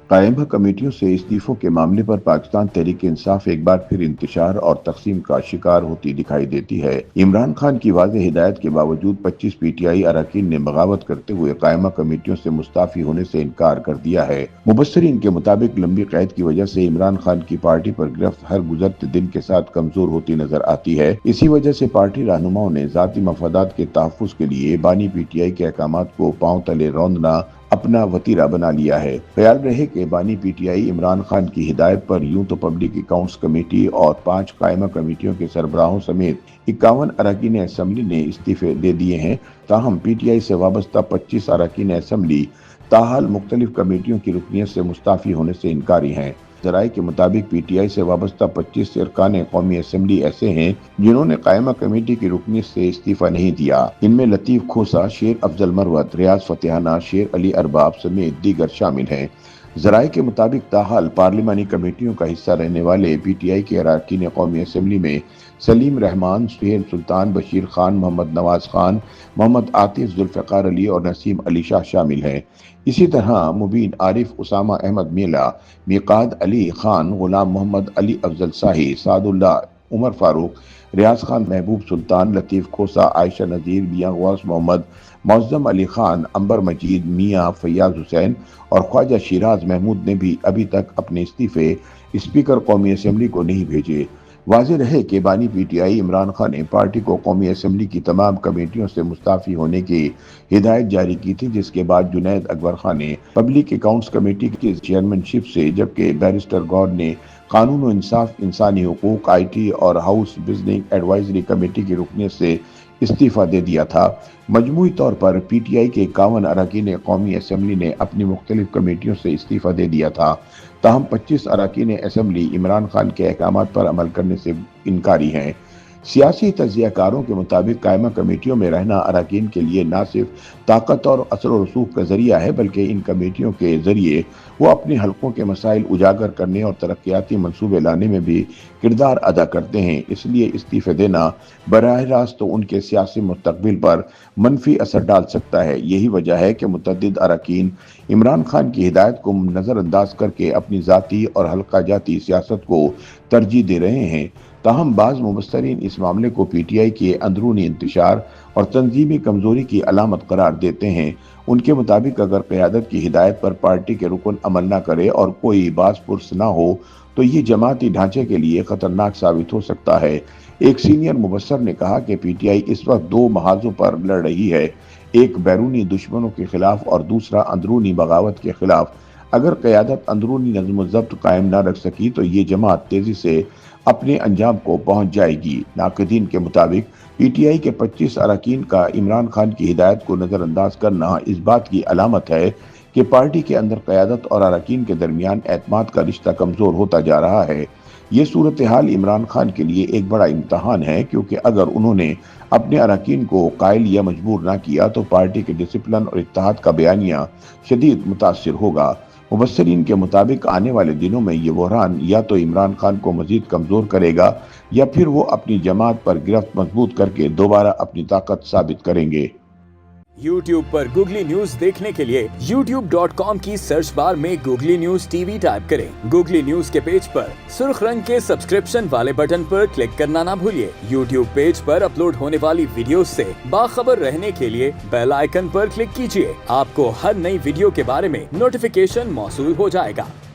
قائمہ کمیٹیوں سے استعفوں کے معاملے پر پاکستان تحریک انصاف ایک بار پھر انتشار اور تقسیم کا شکار ہوتی دکھائی دیتی ہے۔ عمران خان کی واضح ہدایت کے باوجود 25 پی ٹی آئی اراکین نے بغاوت کرتے ہوئے قائمہ کمیٹیوں سے مستعفی ہونے سے انکار کر دیا ہے۔ مبصرین کے مطابق لمبی قید کی وجہ سے عمران خان کی پارٹی پر گرفت ہر گزرتے دن کے ساتھ کمزور ہوتی نظر آتی ہے۔ اسی وجہ سے پارٹی رہنماؤں نے ذاتی مفادات کے تحفظ کے لیے بانی پی ٹی آئی کے احکامات کو پاؤں تلے روندنا اپنا وتیرہ بنا لیا ہے۔ خیال رہے کہ بانی P T I Imran Khan کی ہدایت پر یوں تو پبلک اکاؤنٹس کمیٹی اور 5 قائمہ کمیٹیوں کے سربراہوں سمیت 51 اراکین اسمبلی نے استعفے دے دیے ہیں، تاہم پی ٹی آئی سے وابستہ 25 اراکین اسمبلی تاحال مختلف کمیٹیوں کی رکنیت سے مستعفی ہونے سے انکاری ہیں۔ ذرائع کے مطابق پی ٹی آئی سے وابستہ 25 ارکان قومی اسمبلی ایسے ہیں جنہوں نے قائمہ کمیٹی کی رکنیت سے استعفیٰ نہیں دیا۔ ان میں لطیف کھوسہ، شیر افضل مروت، ریاض فتحانہ، شیر علی ارباب سمیت دیگر شامل ہیں۔ ذرائع کے مطابق تاحال پارلیمانی کمیٹیوں کا حصہ رہنے والے پی ٹی آئی کے اراکین قومی اسمبلی میں سلیم رحمان، سہیل سلطان، بشیر خان، محمد نواز خان، محمد عاطف، ذوالفقار علی اور نسیم علی شاہ شامل ہیں۔ اسی طرح مبین عارف، اسامہ احمد میلا، میقات علی خان، غلام محمد علی افضل شاہی، سعد اللہ، عمر فاروق، ریاض خان، محبوب سلطان، لطیف کھوسہ، عائشہ نذیر، میاں غوث محمد، معظم علی خان، عنبر مجید، میاں فیاض حسین اور خواجہ شیراز محمود نے بھی ابھی تک اپنے استعفے اسپیکر قومی اسمبلی کو نہیں بھیجے۔ واضح رہے کہ بانی P T I Imran Khan نے پارٹی کو قومی اسمبلی کی تمام کمیٹیوں سے مستعفی ہونے کی ہدایت جاری کی تھی، جس کے بعد جنید اکبر خان نے پبلک اکاؤنٹس کمیٹی کی چیئرمین شپ سے، جبکہ بیرسٹر گوڈ نے قانون و انصاف، انسانی حقوق، آئی ٹی اور ہاؤس بزنس ایڈوائزری کمیٹی کی رکنیت سے استعفیٰ دے دیا تھا۔ مجموعی طور پر پی ٹی آئی کے 51 اراکین قومی اسمبلی نے اپنی مختلف کمیٹیوں سے استعفیٰ دے دیا تھا، تاہم 25 اراکین اسمبلی عمران خان کے احکامات پر عمل کرنے سے انکاری ہیں۔ سیاسی تجزیہ کاروں کے مطابق قائمہ کمیٹیوں میں رہنا اراکین کے لیے نہ صرف طاقت اور اثر و رسوخ کا ذریعہ ہے، بلکہ ان کمیٹیوں کے ذریعے وہ اپنے حلقوں کے مسائل اجاگر کرنے اور ترقیاتی منصوبے لانے میں بھی کردار ادا کرتے ہیں۔ اس لیے استعفے دینا براہ راست ان کے سیاسی مستقبل پر منفی اثر ڈال سکتا ہے۔ یہی وجہ ہے کہ متعدد اراکین عمران خان کی ہدایت کو نظر انداز کر کے اپنی ذاتی اور حلقہ جاتی سیاست کو ترجیح دے رہے ہیں۔ تاہم بعض مبصرین اس معاملے کو پی ٹی آئی کے اندرونی انتشار اور تنظیمی کمزوری کی علامت قرار دیتے ہیں۔ ان کے مطابق اگر قیادت کی ہدایت پر پارٹی کے رکن عمل نہ کرے اور کوئی باز پرس نہ ہو تو یہ جماعتی ڈھانچے کے لیے خطرناک ثابت ہو سکتا ہے۔ ایک سینئر مبصر نے کہا کہ پی ٹی آئی اس وقت 2 محاذوں پر لڑ رہی ہے، ایک بیرونی دشمنوں کے خلاف اور دوسرا اندرونی بغاوت کے خلاف۔ اگر قیادت اندرونی نظم و ضبط قائم نہ رکھ سکی تو یہ جماعت تیزی سے اپنے انجام کو پہنچ جائے گی۔ ناقدین کے مطابق پی ٹی آئی کے 25 اراکین کا عمران خان کی ہدایت کو نظر انداز کرنا اس بات کی علامت ہے کہ پارٹی کے اندر قیادت اور اراکین کے درمیان اعتماد کا رشتہ کمزور ہوتا جا رہا ہے۔ یہ صورتحال عمران خان کے لیے ایک بڑا امتحان ہے، کیونکہ اگر انہوں نے اپنے اراکین کو قائل یا مجبور نہ کیا تو پارٹی کے ڈسپلن اور اتحاد کا بیانیہ شدید متاثر ہوگا۔ مبصرین کے مطابق آنے والے دنوں میں یہ بحران یا تو عمران خان کو مزید کمزور کرے گا یا پھر وہ اپنی جماعت پر گرفت مضبوط کر کے دوبارہ اپنی طاقت ثابت کریں گے۔ YouTube پر گوگلی نیوز دیکھنے کے لیے youtube.com کی سرچ بار میں googly news T V type کریں۔ گوگلی نیوز کے پیج پر سرخ رنگ کے سبسکرپشن والے بٹن پر کلک کرنا نہ بھولیے۔ YouTube پیج پر اپلوڈ ہونے والی ویڈیوز سے باخبر رہنے کے لیے بیل آئیکن پر کلک کیجیے۔ آپ کو ہر نئی ویڈیو کے بارے میں نوٹیفیکیشن موصول ہو جائے گا۔